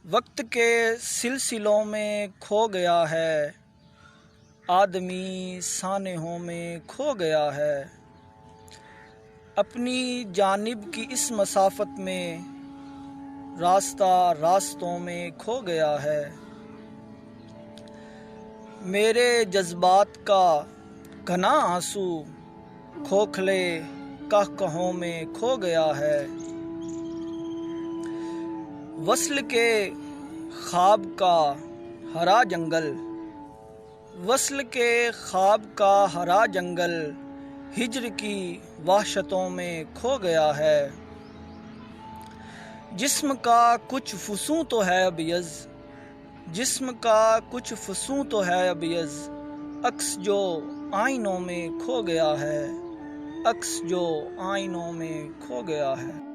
वक्त के सिलसिलों में खो गया है, आदमी सानहों में खो गया है। अपनी जानिब की इस मसाफत में रास्ता रास्तों में खो गया है। मेरे जज्बात का घना आंसू खोखले कहकहों में खो गया है। वस्ल के ख्वाब का हरा जंगल, वस्ल के ख्वाब का हरा जंगल हिज्र की वहशतों में खो गया है। जिस्म का कुछ फसूं तो है अबियज़, जिस्म का कुछ फसूं तो है अबियज़, अक्स जो आईनों में खो गया है, अक्स जो आईनों में खो गया है।